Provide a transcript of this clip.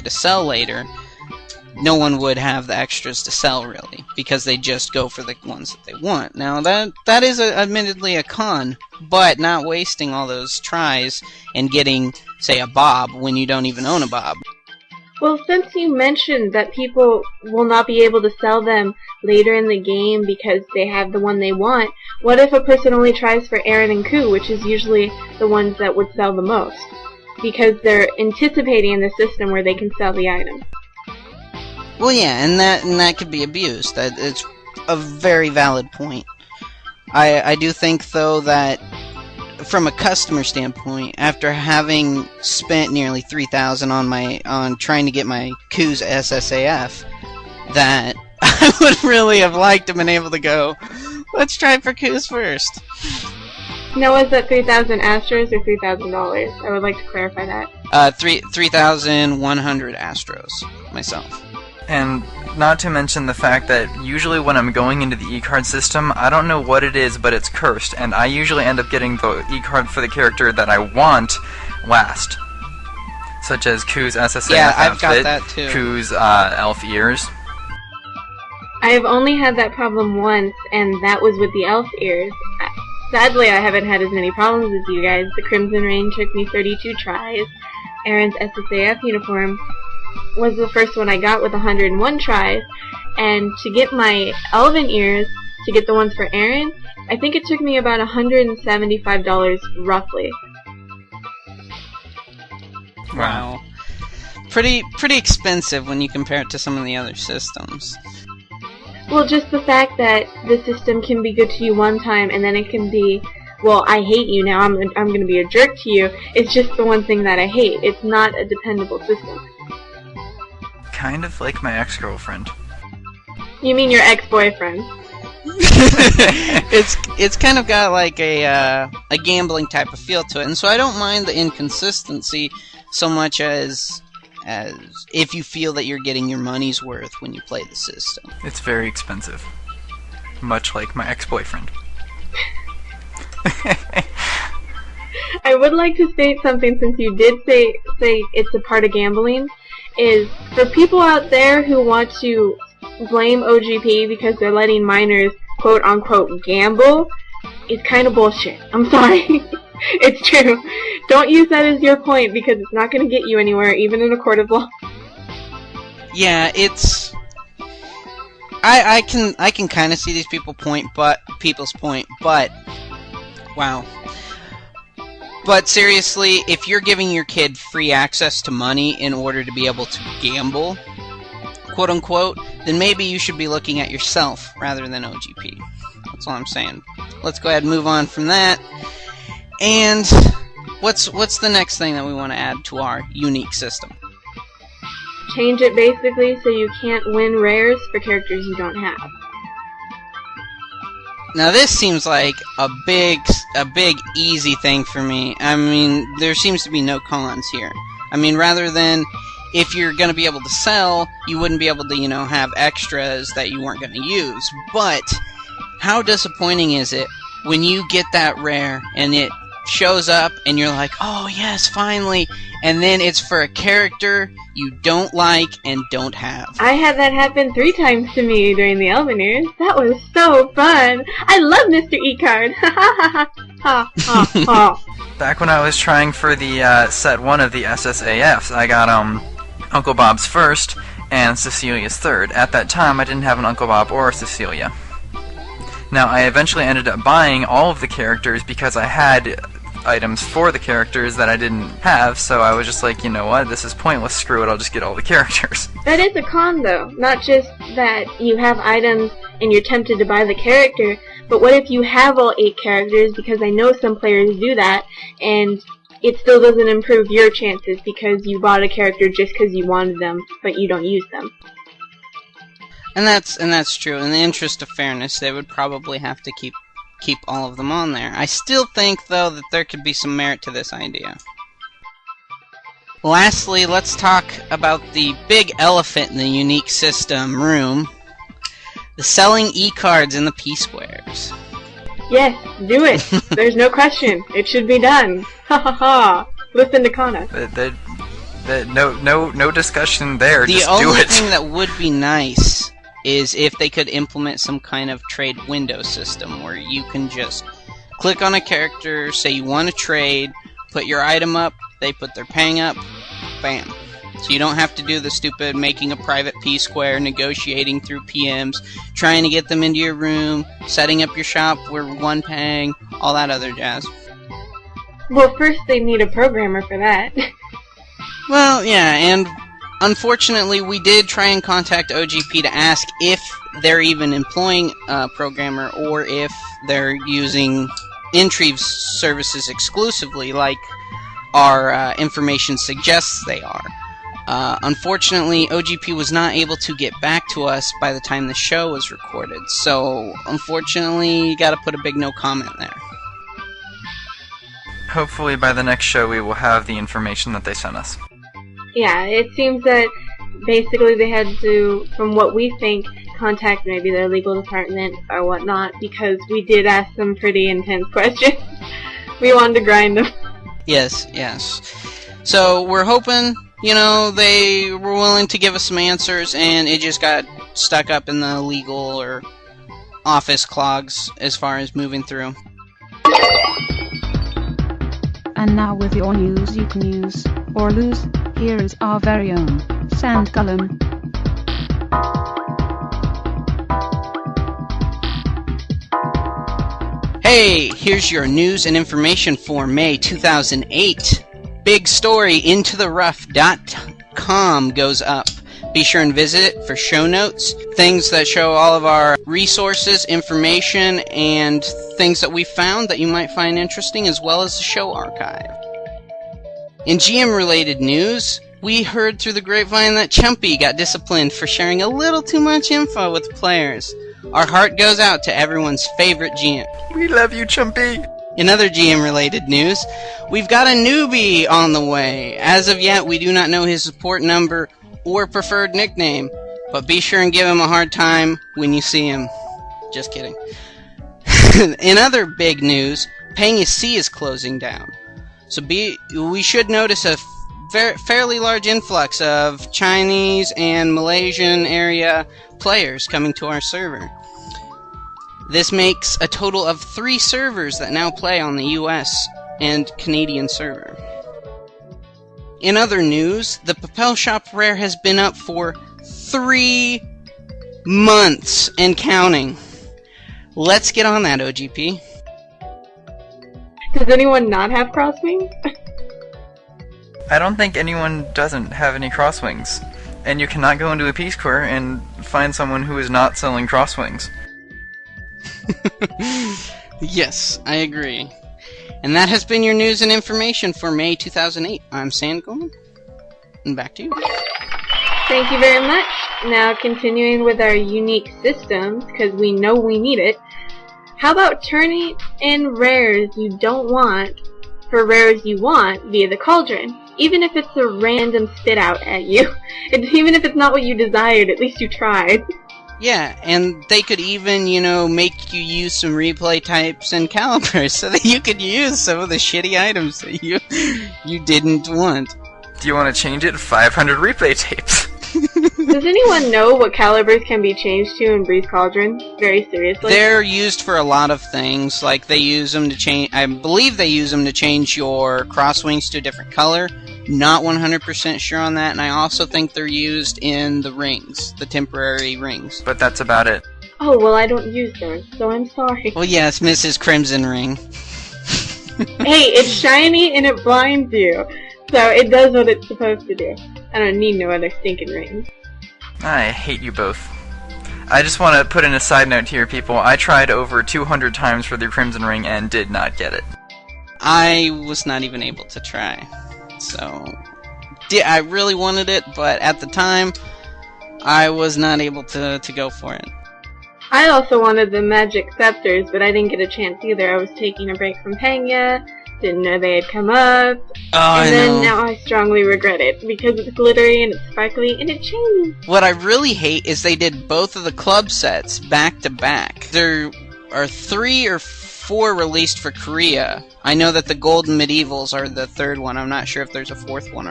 to sell later, no one would have the extras to sell, really, because they just go for the ones that they want. Now, that is admittedly a con, but not wasting all those tries and getting, say, a Bob when you don't even own a Bob. Well, since you mentioned that people will not be able to sell them later in the game because they have the one they want, what if a person only tries for Aaron and Ku, which is usually the ones that would sell the most? Because they're anticipating the system where they can sell the item. Well, yeah, and that could be abused. That it's a very valid point. I do think, though, that from a customer standpoint, after having spent nearly $3,000 on trying to get my Ku's SSAF, that I would really have liked to have been able to go, let's try for Ku's first. Now, was that 3,000 Astros or $3,000? I would like to clarify that. 3,100 Astros myself. And not to mention the fact that usually when I'm going into the e-card system, I don't know what it is, but it's cursed, and I usually end up getting the e-card for the character that I want last. Such as Ku's SSAF I've got outfit, that too. Ku's elf ears. I have only had that problem once, and that was with the elf ears. Sadly, I haven't had as many problems as you guys. The Crimson Rain took me 32 tries. Aaron's SSAF uniform was the first one I got with 101 tries, and to get my elven ears, to get the ones for Aaron, I think it took me about $175 roughly. Wow. Pretty expensive when you compare it to some of the other systems. Well, just the fact that the system can be good to you one time, and then it can be, well, I hate you now, I'm going to be a jerk to you. It's just the one thing that I hate. It's not a dependable system. Kind of like my ex-girlfriend. You mean your ex-boyfriend? It's kind of got like a gambling type of feel to it, and so I don't mind the inconsistency so much as if you feel that you're getting your money's worth when you play the system. It's very expensive. Much like my ex-boyfriend. I would like to state something, since you did say it's a part of gambling, is for people out there who want to blame OGP because they're letting minors quote-unquote gamble, it's kind of bullshit. I'm sorry. It's true. Don't use that as your point, because it's not going to get you anywhere, even in a court of law. Yeah, it's... I can kind of see these people's point, but wow. But seriously, if you're giving your kid free access to money in order to be able to gamble, quote unquote, then maybe you should be looking at yourself rather than OGP. That's all I'm saying. Let's go ahead and move on from that. And what's the next thing that we want to add to our unique system? Change it basically so you can't win rares for characters you don't have. Now this seems like a big easy thing for me. I mean, there seems to be no cons here. I mean, rather than if you're going to be able to sell, you wouldn't be able to, have extras that you weren't going to use. But how disappointing is it when you get that rare and it shows up and you're like, oh yes, finally, and then it's for a character you don't like and don't have. I had that happen 3 times to me during the Elven Years. That was so fun. I love Mr. E-Card. Ha ha ha ha. Back when I was trying for the set 1 of the SSAFs, I got Uncle Bob's first and Cecilia's third. At that time, I didn't have an Uncle Bob or a Cecilia. Now, I eventually ended up buying all of the characters because I had items for the characters that I didn't have, so I was just like, you know what, this is pointless, screw it, I'll just get all the characters. That is a con, though. Not just that you have items and you're tempted to buy the character, but what if you have all 8 characters, because I know some players do that, and it still doesn't improve your chances because you bought a character just because you wanted them, but you don't use them. And that's true. In the interest of fairness, they would probably have to keep all of them on there. I still think, though, that there could be some merit to this idea. Lastly, let's talk about the big elephant in the unique system room, the selling e-cards in the P-squares. Yes, do it. There's no question. It should be done. Ha ha ha. Listen to Kana. No discussion there. The Just only do it. thing that would be nice is if they could implement some kind of trade window system where you can just click on a character, say you want to trade, put your item up, they put their pang up, bam. So you don't have to do the stupid making a private P-square, negotiating through PMs, trying to get them into your room, setting up your shop where one pang, all that other jazz. Well, first they need a programmer for that. Well, yeah, and unfortunately we did try and contact OGP to ask if they're even employing a programmer or if they're using Intrive's services exclusively like our information suggests they are. Unfortunately, OGP was not able to get back to us by the time the show was recorded, so unfortunately, you gotta put a big no comment there. Hopefully by the next show we will have the information that they sent us. Yeah, it seems that basically they had to, from what we think, contact maybe their legal department or whatnot, because we did ask some pretty intense questions. We wanted to grind them. Yes. So we're hoping, they were willing to give us some answers, and it just got stuck up in the legal or office clogs as far as moving through. And now with your news you can use, or lose, here is our very own, Sandgullen. Hey, here's your news and information for May 2008. Big story, IntoTheRough.com goes up. Be sure and visit it for show notes, things that show all of our resources, information, and things that we found that you might find interesting, as well as the show archive. In GM-related news, we heard through the grapevine that Chumpy got disciplined for sharing a little too much info with players. Our heart goes out to everyone's favorite GM. We love you, Chumpy! In other GM-related news, we've got a newbie on the way. As of yet, we do not know his support number or preferred nickname, but be sure and give him a hard time when you see him. Just kidding. In other big news, Pangya C is closing down. So we should notice a fairly large influx of Chinese and Malaysian area players coming to our server. This makes a total of 3 servers that now play on the US and Canadian server. In other news, the Papel Shop Rare has been up for 3 months and counting. Let's get on that, OGP. Does anyone not have crosswings? I don't think anyone doesn't have any crosswings. And you cannot go into a P-square and find someone who is not selling crosswings. Yes, I agree. And that has been your news and information for May 2008. I'm Sandgullen, and back to you. Thank you very much. Now continuing with our unique systems, because we know we need it. How about turning in rares you don't want for rares you want via the cauldron? Even if it's a random spit out at you. Even if it's not what you desired, at least you tried. Yeah, and they could even, make you use some replay types and calibers so that you could use some of the shitty items that you didn't want. Do you want to change it? 500 replay tapes. Does anyone know what calibers can be changed to in Breeze Cauldron? Very seriously. They're used for a lot of things. Like they use them to change. I believe they use them to change your crosswings to a different color. Not 100% sure on that, and I also think they're used in the rings, the temporary rings. But that's about it. Oh, well, I don't use those, so I'm sorry. Well, yes, Mrs. Crimson Ring. Hey, it's shiny and it blinds you, so it does what it's supposed to do. I don't need no other stinking rings. I hate you both. I just want to put in a side note here, people. I tried over 200 times for the Crimson Ring and did not get it. I was not even able to try. So, I really wanted it, but at the time, I was not able to go for it. I also wanted the magic scepters, but I didn't get a chance either. I was taking a break from Pangya, didn't know they had come up, and then now I strongly regret it, because it's glittery and it's sparkly, and it changes. What I really hate is they did both of the club sets back to back. There are 3 or 4 released for Korea. I know that the Golden Medievals are the 3rd one. I'm not sure if there's a 4th one